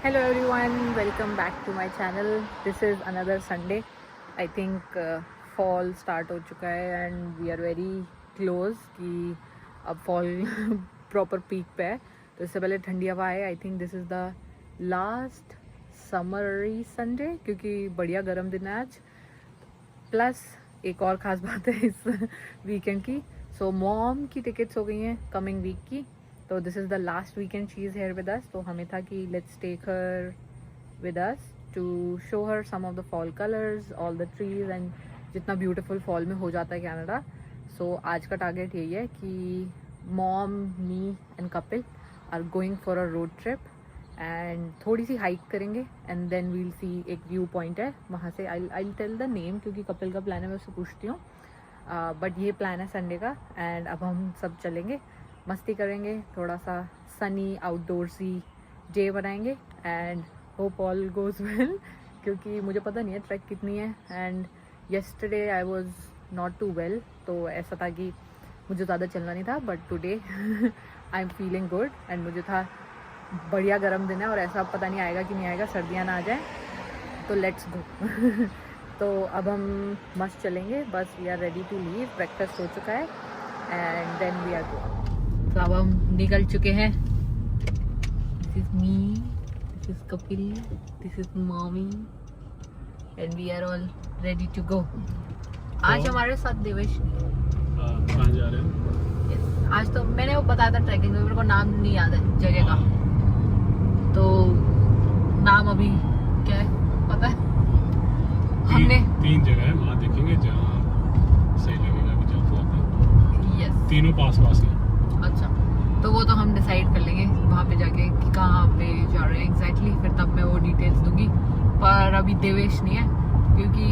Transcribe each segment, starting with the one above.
Hello everyone, welcome back to my channel. This is another Sunday. I think fall start हो चुका है and we are very close कि अब fall proper peak पे है. तो इससे पहले ठंडी हवा है. I think this is the last summery Sunday क्योंकि बढ़िया गर्म दिन है आज. प्लस एक और ख़ास बात है इस वीकेंड की. सो मॉम की टिकट्स हो गई हैं कमिंग वीक की. तो this is the last weekend she is here with us. तो हमें था कि let's take her with us to show her some of the fall colours, all the trees and जितना ब्यूटीफुल फॉल में हो जाता है कनाडा. सो आज का टारगेट यही है कि mom, me and Kapil are going for a road trip and थोड़ी सी हाइक करेंगे एंड देन वील सी. एक व्यू पॉइंट है वहाँ से. आई टेल द नेम क्योंकि कपिल का प्लान है, मैं उससे पूछती हूँ. बट ये प्लान है संडे का एंड अब हम सब चलेंगे, मस्ती करेंगे, थोड़ा सा सनी आउटडोर्सी डे बनाएंगे and hope all goes well क्योंकि मुझे पता नहीं है ट्रैक कितनी है. And yesterday I was not too well, तो ऐसा था कि मुझे ज़्यादा चलना नहीं था. But today I am feeling good and मुझे था बढ़िया गर्म दिन है और ऐसा पता नहीं आएगा कि नहीं आएगा, सर्दियाँ ना आ जाए. तो लेट्स गो. तो अब हम मस्त चलेंगे, बस we are ready to leave. Breakfast हो चुका है and then we are go. तो अब हम निकल चुके हैं. This is me, this is Kapil, this is mommy and we are all ready to go. आज हमारे साथ देवेश कहाँ जा रहे हैं? yes. आज तो मैंने वो बताया था ट्रैकिंग में, मेरे को नाम नहीं याद है जगह का. तो नाम अभी क्या है पता है? हमने तीन जगह है वहाँ देखेंगे जहाँ सही लगेगा कि जहाँ फॉल. यस, तीनों पास पास है. अच्छा, तो वो तो हम डिसाइड कर लेंगे वहाँ पे जाके कि कहाँ पे जा रहे हैं एग्जैक्टली. फिर तब मैं वो डिटेल्स दूंगी. पर अभी देवेश नहीं है क्योंकि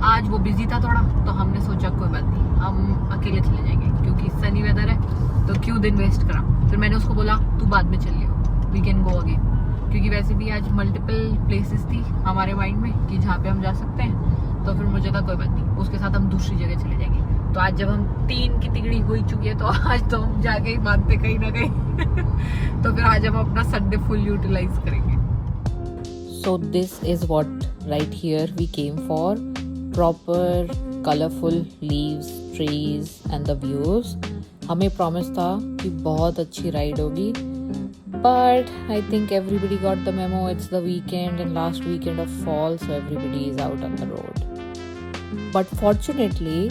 आज वो बिजी था थोड़ा, तो हमने सोचा कोई बात नहीं, हम अकेले चले जाएंगे क्योंकि सनी वेदर है तो क्यों दिन वेस्ट करा. फिर मैंने उसको बोला तू बाद में चल लियो, वी कैन गो अगेन. क्योंकि वैसे भी आज मल्टीपल प्लेसेस थी हमारे माइंड में कि जहाँ पे हम जा सकते हैं. तो फिर मुझे था कोई बात नहीं, उसके साथ हम दूसरी जगह चले जाएंगे. तो आज जब हम 3 की तिगड़ी हो चुकी है तो आज तो हम जाके ही मानते कहीं ना कहीं. तो फिर आज हम अपना संडे फुल यूटिलाइज करेंगे. So this is what right here we came for. Proper colourful leaves, trees and the views. हमें प्रॉमिस था कि बहुत अच्छी राइड होगी. But I think everybody got the memo. It's the weekend and last weekend of fall, so everybody is out on the road. But fortunately,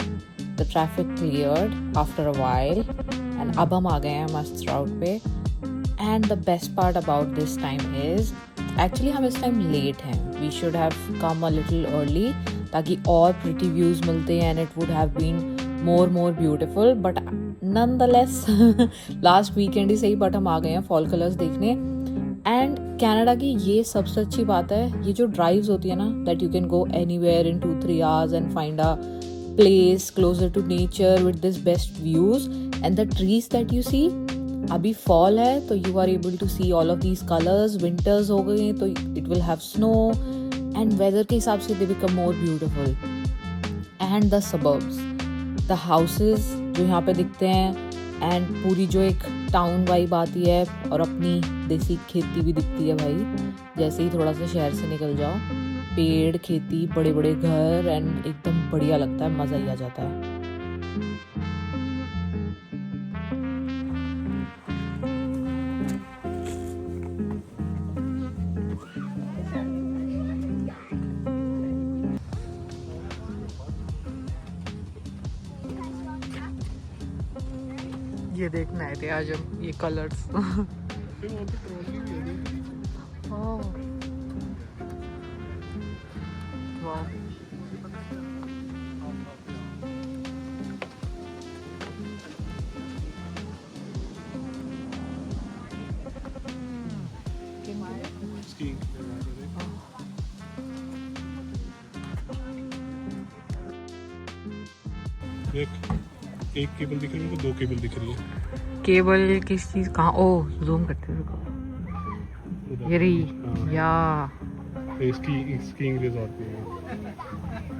the traffic cleared after a while, and अब हम आ गए हैं मस्त route पे. And the best part about this time is, actually हम इस time late हैं. We should have come a little early ताकि और pretty views मिलते हैं and it would have been more beautiful. But nonetheless last weekend ही सही, but हम आ गए हैं फॉल कलर्स देखने. एंड कनाडा की ये सबसे अच्छी बात है, ये जो ड्राइव्स होती है ना, that you can go anywhere in 2-3 hours and find a place closer to nature with this best views and the trees that you see. अभी फॉल है तो you are able to see all of these colours. Winters हो गए तो it will have snow and weather के हिसाब से they become more beautiful. And the suburbs, the houses जो यहाँ पे दिखते हैं एंड पूरी जो एक टाउन वाइब आती है और अपनी देसी खेती भी दिखती है भाई. जैसे ही थोड़ा सा शहर से निकल जाओ, पेड़, खेती, बड़े बड़े घर एंड एकदम बढ़िया लगता है, मज़ा ही आ जाता है. ये देखना है थे आज हम ये कलर्स. एक केबल दिख रही है, 2 केबल दिख रही है. केबल किस चीज कहाँ? ओ जूम करते हैं ये रही या इसकी स्कीइंग रिजॉर्ट पे है.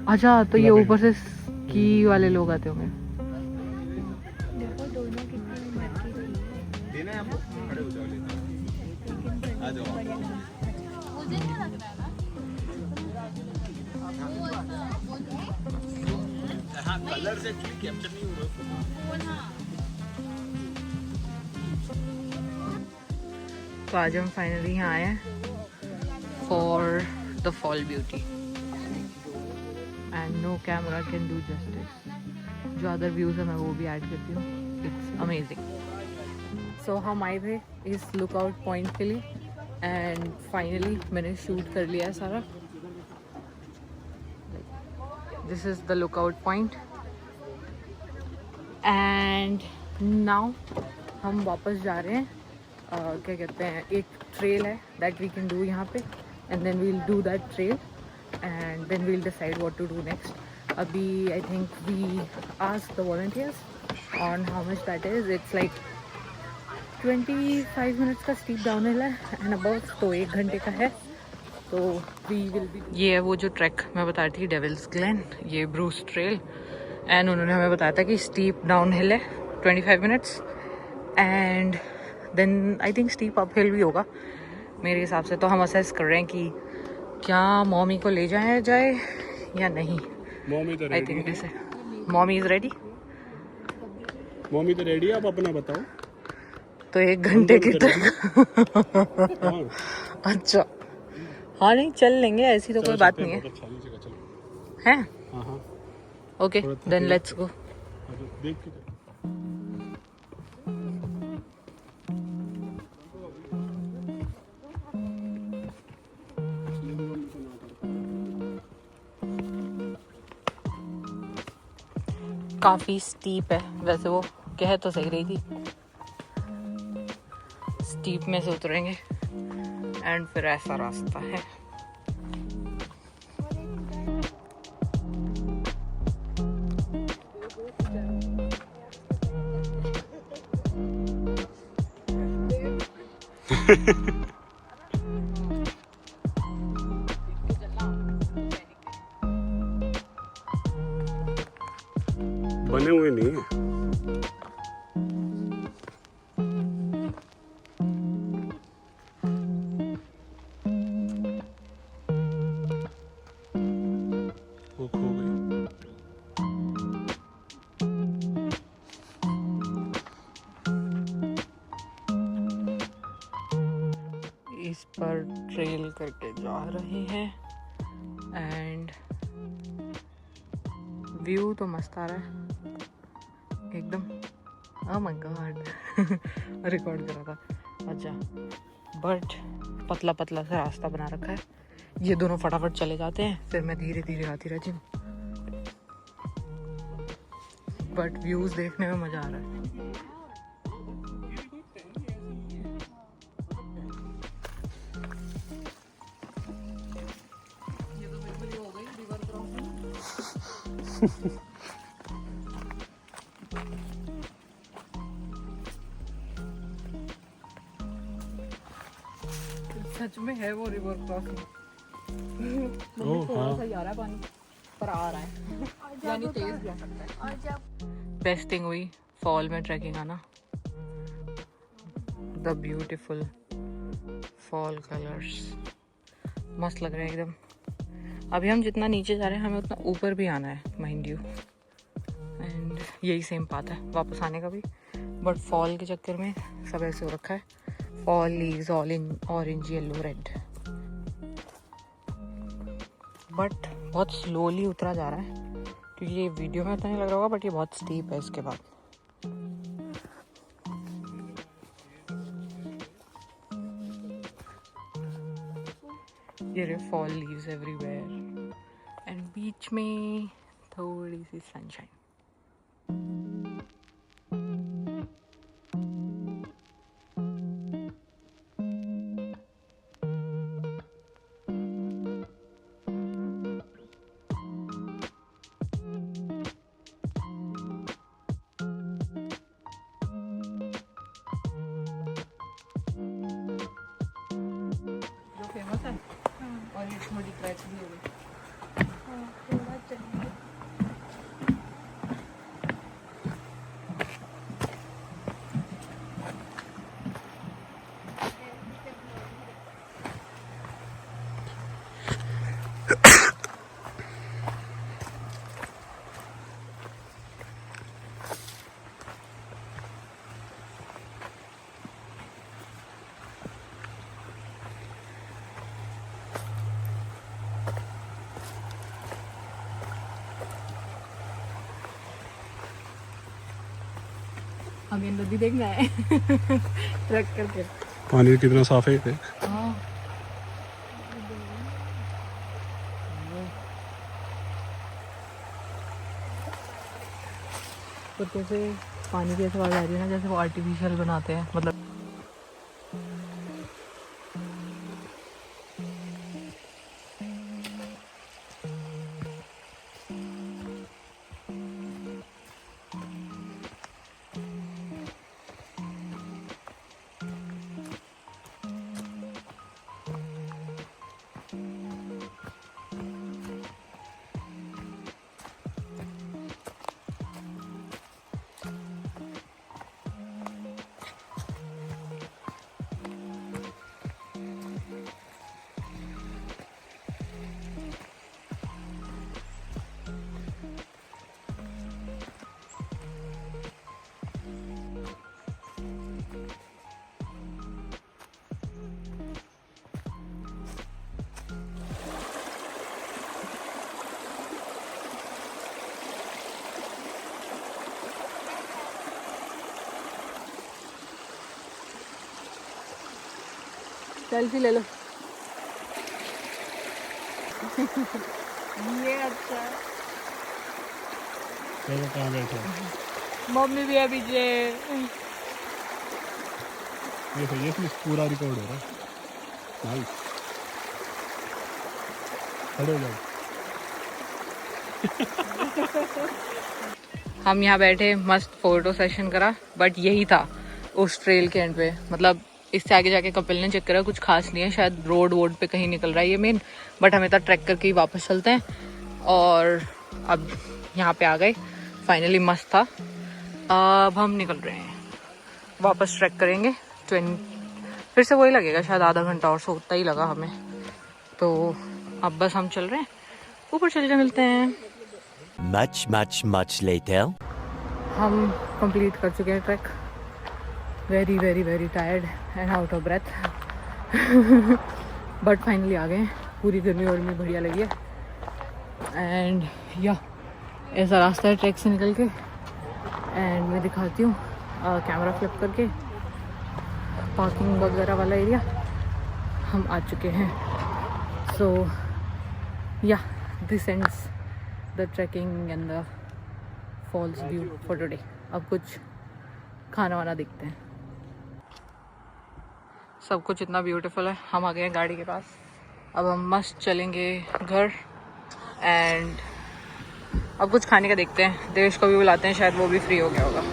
अच्छा, तो ये ऊपर से स्की वाले लोग आते होंगे. देखो दोनों कितने उम्र की थी. देना है आपको, खड़े हो जाओ, लेना आ जाओ. तो आज हम फाइनली यहाँ आए हैं for the fall beauty and no camera can do justice. जो अदर व्यूज है मैं वो भी ऐड करती हूँ। It's amazing. सो हम आए थे इस लुकआउट पॉइंट के लिए एंड फाइनली मैंने शूट कर लिया है सारा। This is the lookout point and now हम वापस जा रहे हैं। क्या कहते हैं, एक ट्रेल है दैट वी कैन डू यहाँ पे and then we'll do that trail and then we'll decide what to do next. अभी I think we asked the volunteers on how much that is. It's like 25 minutes का steep down hill है and about तो 1 घंटे का है। तो we will be, ये है वो जो ट्रैक मैं बता रही थी, डेविल्स ग्लेन, ये ब्रूस ट्रेल। एंड उन्होंने हमें बताया था कि स्टीप डाउन हिल है 25 minutes and then I think steep up hill भी होगा मेरे हिसाब से। तो हम असेस कर रहे हैं कि क्या मॉमी को ले जाया जाए या नहीं। मॉमी तो आई थिंक ऐसे मॉमी इज रेडी। मॉमी तो रेडी है, आप अपना बताओ। तो 1 घंटे की तक अच्छा हाँ नहीं चल लेंगे, ऐसी तो कोई बात नहीं है। अच्छा नीचे का चलो। हैं हाँ हाँ ओके देन लेट्स गो। देख के काफी स्टीप है वैसे, वो कह तो सही रही थी। स्टीप में से उतरेंगे एंड फिर ऐसा रास्ता है। बने हुए नहीं है। वो खो गई। इस पर ट्रेल करके जा रहे हैं एंड व्यू तो मस्त आ रहा है एकदम। ओह माय गॉड रिकॉर्ड कर रहा था। अच्छा बट पतला पतला सा रास्ता बना रखा है। ये दोनों फटाफट चले जाते हैं, फिर मैं धीरे धीरे आती रहती हूँ। बट व्यूज देखने में मजा आ रहा है। सच में है वो रिवर क्रॉसिंग। थोड़ा सा ही आ रहा है पानी पर आ रहा है यानी तेज भी आ सकता है। और जब बेस्ट थिंग हुई फॉल में ट्रैकिंग आना। द ब्यूटीफुल फॉल कलर्स मस्त लग रहे हैं एकदम। अभी हम जितना नीचे जा रहे हैं हमें उतना ऊपर भी आना है माइंड यू, एंड यही सेम पाथ है वापस आने का भी। बट फॉल के चक्कर में सब ऐसे हो रखा है, fall leaves all in orange yellow red. But बहुत स्लोली उतरा जा रहा है क्योंकि ये वीडियो में तो नहीं लग रहा होगा बट ये बहुत स्टीप है। इसके बाद ये फॉल लीव्स एवरीवेयर एंड बीच में थोड़ी सी सनशाइन। जो फेमस है और ये छोटी ट्रैक भी हो गई। थोड़ा चलेंगे। हमें नदी देखना है ट्रैक करके। पानी कितना साफ है देख। हाँ तो कैसे पानी की ऐसे आवाज आ रही है ना जैसे वो आर्टिफिशियल बनाते हैं, मतलब सेल्फी ले लो। ये अच्छा है। देखो कहाँ बैठे हैं। मम्मी भी है पीछे। देखो ये इसमें पूरा रिकॉर्ड हो रहा है। नाइस। खड़े हो जाओ। हम यहाँ बैठे मस्त फोटो सेशन करा, बट यही था उस ट्रेल के एंड पे। मतलब इससे आगे जाके कपिल ने चेक करा, कुछ खास नहीं है, शायद रोड वोड पे कहीं निकल रहा है ये मेन, बट हमें तो ट्रैक करके ही वापस चलते हैं। और अब यहाँ पे आ गए फाइनली, मस्त था। अब हम निकल रहे हैं वापस, ट्रैक करेंगे। फिर से वही लगेगा शायद आधा घंटा और, सो उतना ही लगा हमें। तो अब बस हम चल रहे हैं ऊपर, चल के मिलते हैं। Much later. हम कंप्लीट कर चुके हैं track. Very very very tired and out of breath but finally आ गए हैं। पूरी गर्मी वर्मी बढ़िया लगी है। एंड या ऐसा रास्ता है ट्रैक से निकल के। एंड मैं दिखाती हूँ कैमरा फ्लिप करके पार्किंग वगैरह वाला एरिया। हम आ चुके हैं। So yeah this ends the trekking and the falls view for today. अब कुछ खाना वाना देखते हैं। सब कुछ इतना ब्यूटीफुल है। हम आ गए हैं गाड़ी के पास। अब हम मस्त चलेंगे घर। एंड अब कुछ खाने का देखते हैं। देवेश को भी बुलाते हैं, शायद वो भी फ्री हो गया होगा।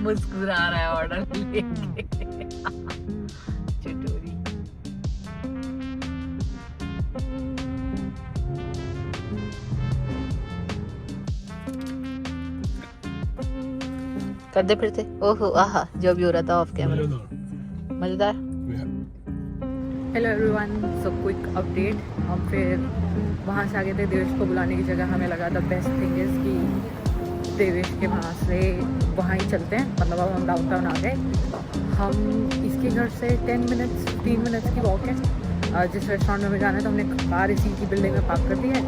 मुस्कुरा रहा है ऑर्डर लेके चटोरी। कर दे फिर से। ओहो आहा, जो भी हो रहा था ऑफ कैमरा। मजेदार। Hello everyone, so quick update. हम फिर वहाँ से आ गए थे। देवेश को बुलाने की जगह हमें लगा था बेस्ट थिंग इज कि देवेश के वहाँ से वहाँ ही चलते हैं। मतलब अब हम डाउनटाउन आ गए। हम इसके घर से 15 मिनट्स की वॉक है। जिस रेस्टोरेंट में हमें जाना है तो हमने कार इसी की बिल्डिंग में पार्क कर दी है।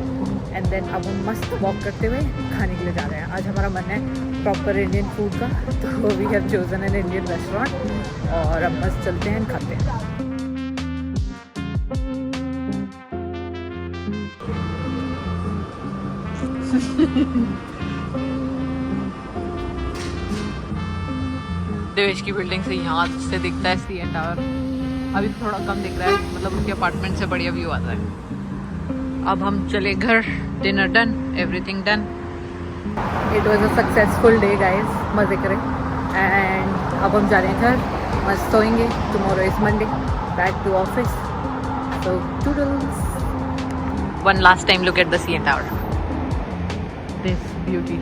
एंड देन अब हम मस्त वॉक करते हुए खाने के लिए जा रहे हैं। आज हमारा मन है प्रॉपर इंडियन फूड का, तो we have chosen an Indian restaurant. और अब मस्त चलते हैं खाते हैं। देवेश की बिल्डिंग से यहाँ से दिखता है CN टावर। अभी थोड़ा कम दिख रहा है, मतलब उनके अपार्टमेंट से बढ़िया व्यू आता है। अब हम चले घर। Dinner done, everything done. It was a successful day guys, मजे करें। एंड अब हम जा रहे हैं घर, मस्त सोएंगे। Tomorrow is Monday, back to office. So toodles. One last time look at the CN tower, this beauty.